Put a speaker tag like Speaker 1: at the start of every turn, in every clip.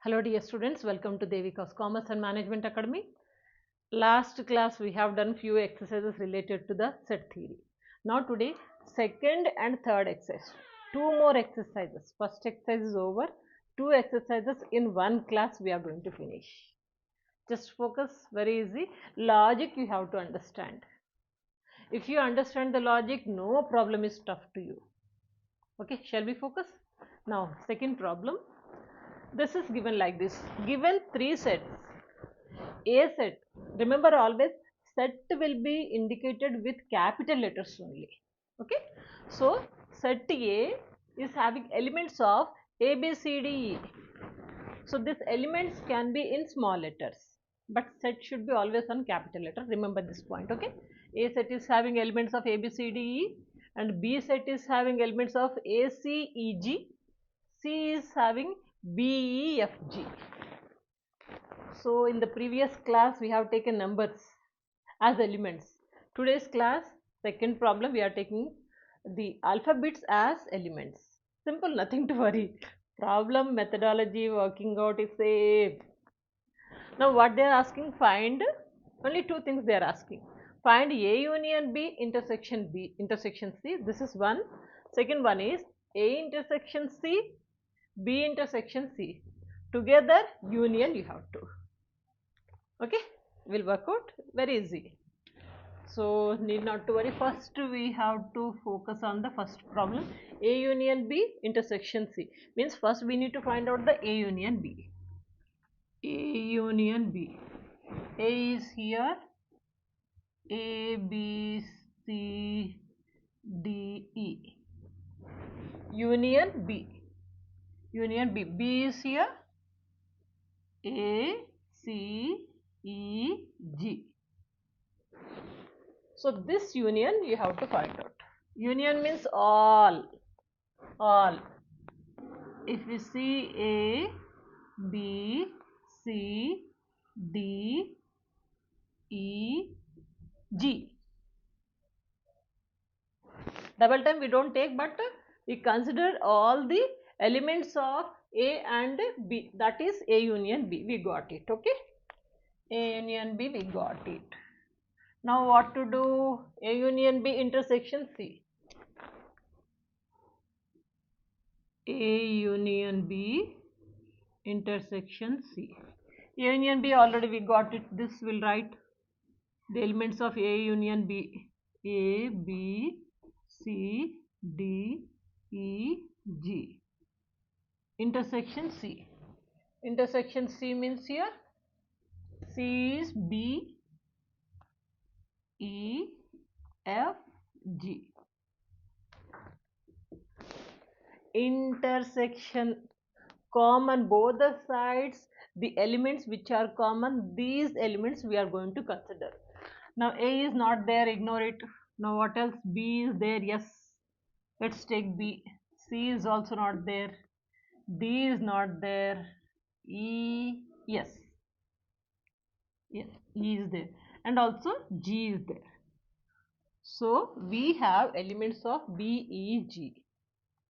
Speaker 1: Hello dear students, welcome to Devika's Commerce and Management Academy. Last class we have done few exercises related to the set theory. Now today second and third exercise. Two more exercises. First exercise is over. Two exercises in one class we are going to finish. Just focus, very easy. Logic you have to understand. If you understand the logic, no problem is tough to you. Okay, shall we focus? Now second problem. This is given like this. Given three sets. A set. Remember always set will be indicated with capital letters only. Okay. So set A is having elements of A, B, C, D, E. So these elements can be in small letters. But set should be always on capital letter. Remember this point. Okay. A set is having elements of A, B, C, D, E. And B set is having elements of A, C, E, G. C is having B, E, F, G. So in the previous class we have taken numbers as elements. Today's class, second problem, we are taking the alphabets as elements. Simple, nothing to worry. Problem, methodology, working out is same. Now what they are asking, find only two things they are asking. Find A union B intersection C. This is one. Second one is A intersection C, B intersection C. Together union you have to. Okay, will work out very easy. So need not to worry. First we have to focus on the first problem. A union B intersection C means first we need to find out the A union B. A union B. A is here. A, B, C, D, E. Union B. Union B. B is here. A, C, E, G. So this union you have to find out. Union means all. If we see A, B, C, D, E, G. Double time we don't take, but we consider all the elements of A and B. That is A union B. We got it. Okay. A union B, we got it. Now what to do? A union B intersection C. A union B intersection C. A union B already we got it. This will write the elements of A union B. A, B, C, D, E, G. Intersection C. Intersection C means here C is B, E, F, G. Intersection, common both the sides, the elements which are common, these elements we are going to consider. Now A is not there, ignore it. Now what else? B is there, yes, let's take B. C is also not there, D is not there, E, yes, E is there, and also G is there. So we have elements of B, E, G.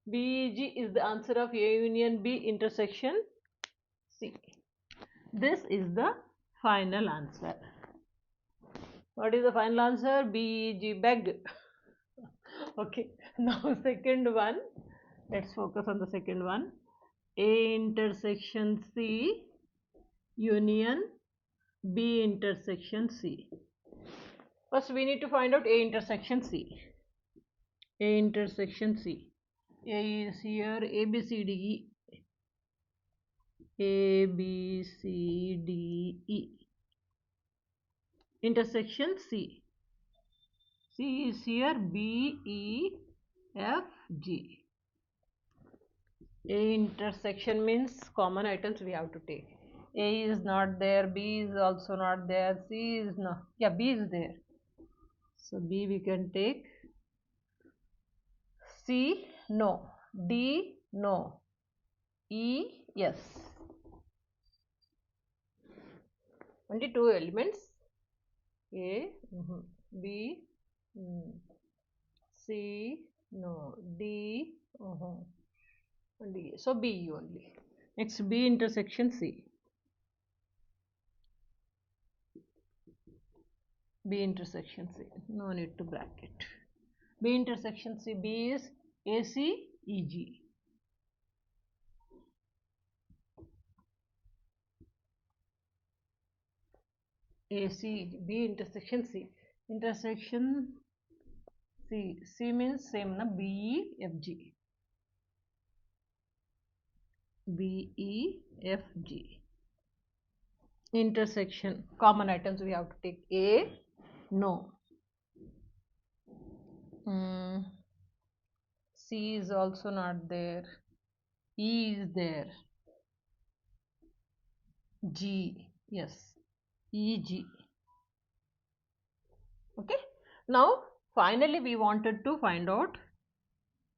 Speaker 1: B, E, G is the answer of A union B intersection C. This is the final answer. What is the final answer? B, E, G, begged. Okay, now second one. Let's focus on the second one. A intersection C union B intersection C. First we need to find out A intersection C. A intersection C. A is here, A, B, C, D, E. A, B, C, D, E. Intersection C. C is here, B, E, F, G. A intersection means common items we have to take. A is not there, B is also not there, C is not, yeah, B is there. So B we can take. C, no. D, no. E, yes. Only two elements. A, B, C, no. D, D. So B only. Next, B intersection C. B intersection C. No need to bracket. B intersection C. B is AC EG. AC B intersection C. Intersection C. C means same na BEFG. BEFG. Intersection. Common items we have to take. A. No. C is also not there. E is there. G. Yes. EG. Okay. Now finally we wanted to find out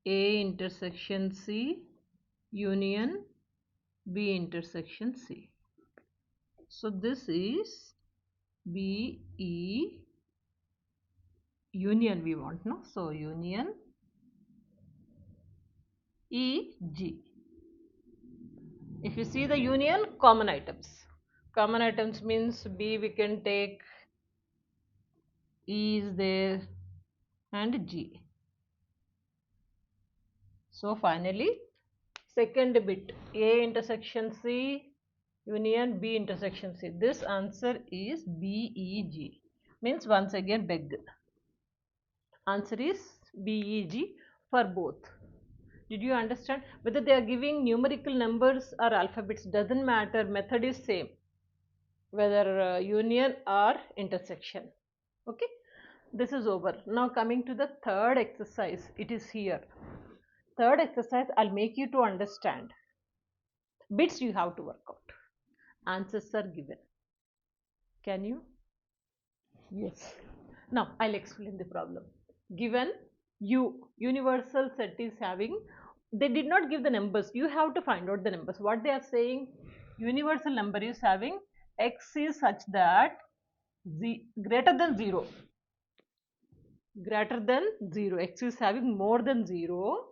Speaker 1: A intersection C union B intersection C. So this is BE union we want, no? So union EG. If you see the union, common items. Common items means B we can take, E is there and G. So finally second bit A intersection C union B intersection C. This answer is BEG. Means once again beg. Answer is BEG for both. Did you understand? Whether they are giving numerical numbers or alphabets doesn't matter. Method is same. Whether union or intersection. Okay. This is over. Now coming to the third exercise. It is here. Third exercise I'll make you to understand. Bits you have to work out. Answers are given. Can you? Yes. Now I'll explain the problem. Given universal set is having, they did not give the numbers. You have to find out the numbers. What they are saying, universal number is having x is such that greater than 0. Greater than 0. X is having more than 0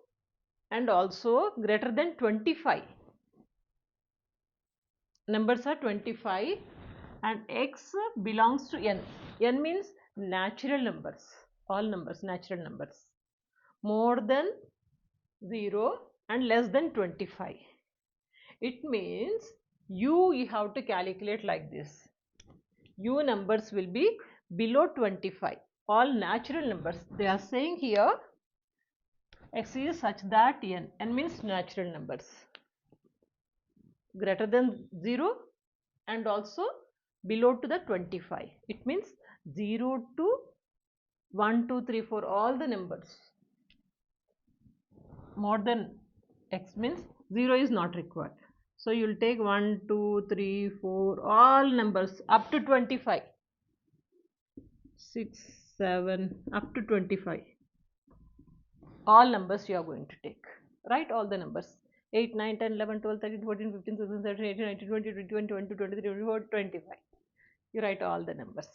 Speaker 1: and also greater than 25. Numbers are 25 and x belongs to n. N means natural numbers. All numbers, natural numbers. More than 0 and less than 25. It means you have to calculate like this. U numbers will be below 25. All natural numbers. They are saying here x is such that n means natural numbers. Greater than 0 and also below to the 25. It means 0 to 1, 2, 3, 4 all the numbers. More than x means 0 is not required. So you will take 1, 2, 3, 4 all numbers up to 25. 6, 7 up to 25. All numbers you are going to take. Write all the numbers. 8, 9, 10, 11, 12, 13, 14, 15, 16, 17, 18, 19, 20, 21, 22, 23, 24, 25. You write all the numbers.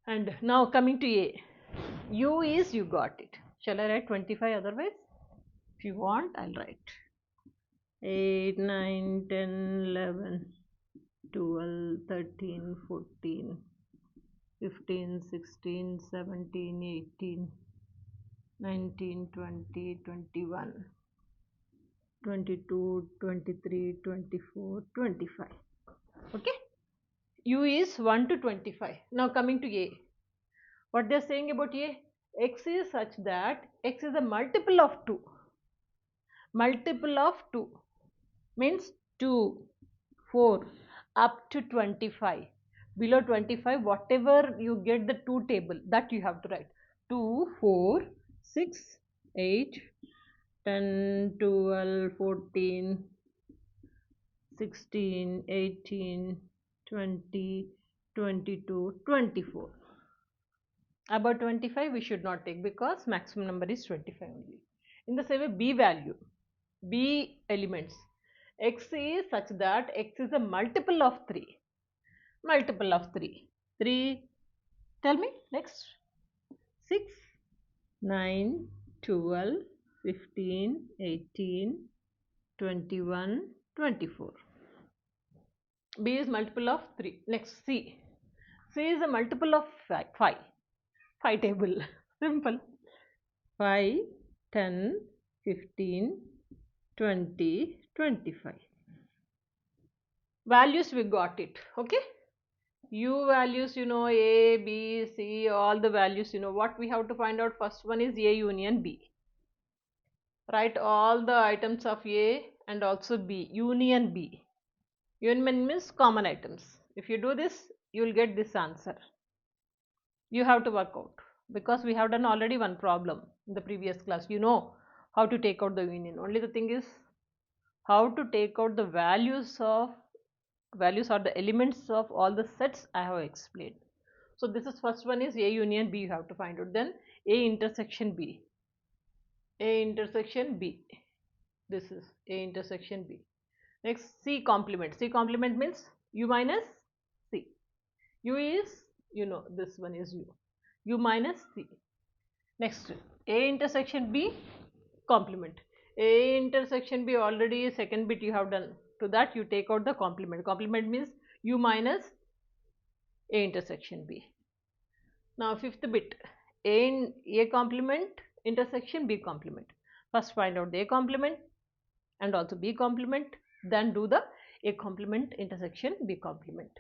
Speaker 1: And now coming to A. U is you got it. Shall I write 25 otherwise? If you want, I'll write 8, 9, 10, 11, 12, 13, 14, 15, 16, 17, 18, 19, 20, 21, 22, 23, 24, 25. Okay. U is 1 to 25. Now coming to A. What they are saying about A? X is such that x is a multiple of 2. Multiple of 2 means 2, 4 up to 25. Below 25, whatever you get the 2 table, that you have to write. 2, 4, 6, 8, 10, 12, 14, 16, 18, 20, 22, 24. About 25 we should not take because maximum number is 25 only. In the same way, B value, B elements, x is such that x is a multiple of 3. Multiple of 3. 3, tell me next. 6, 9, 12, 15, 18, 21, 24. B is multiple of 3. Next C. C is a multiple of 5. 5 table. Simple. 5, 10, 15, 20, 25. Values we got it. Okay. U values, you know, A, B, C, all the values, you know. What we have to find out, first one is A union B. Write all the items of A and also B. Union B. Union means common items. If you do this, you will get this answer. You have to work out, because we have done already one problem in the previous class. You know how to take out the union. Only the thing is how to take out the values or the elements of all the sets I have explained. So this is first one is A union B, you have to find out. Then A intersection B. A intersection B. This is A intersection B. Next C complement. C complement means U minus C. U is, you know, this one is U. U minus C. Next A intersection B complement. A intersection B, already second bit you have done. To that you take out the complement. Complement means U minus A intersection B. Now fifth bit, A complement intersection B complement. First find out the A complement and also B complement, then do the A complement intersection B complement.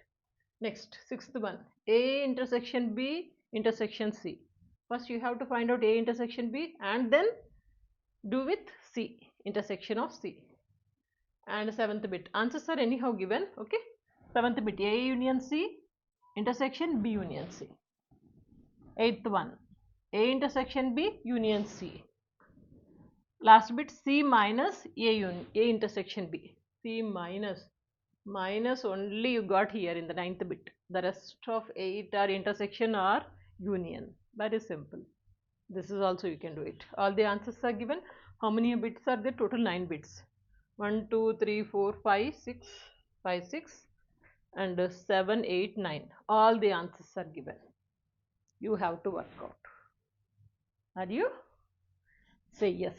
Speaker 1: Next, sixth one, A intersection B intersection C. First you have to find out A intersection B and then do with C, intersection of C. And seventh bit, answers are anyhow given. Okay. Seventh bit, A union C intersection B union C. Eighth one, A intersection B union C. Last bit, C minus A intersection B. C minus only you got here in the ninth bit. The rest of 8 are intersection or union. Very simple. This is also you can do it. All the answers are given. How many bits are there? Total 9 bits. 1, 2, 3, 4, 5, 6, 5, 6 and 7, 8, 9. All the answers are given. You have to work out. Are you? Say yes.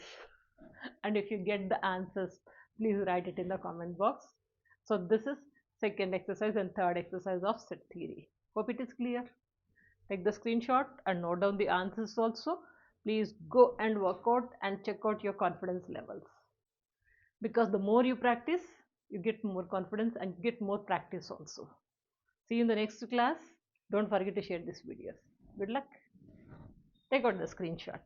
Speaker 1: And if you get the answers, please write it in the comment box. So this is second exercise and third exercise of set theory. Hope it is clear. Take the screenshot and note down the answers also. Please go and work out and check out your confidence levels. Because the more you practice, you get more confidence and get more practice also. See you in the next class. Don't forget to share this video. Good luck. Take out the screenshot.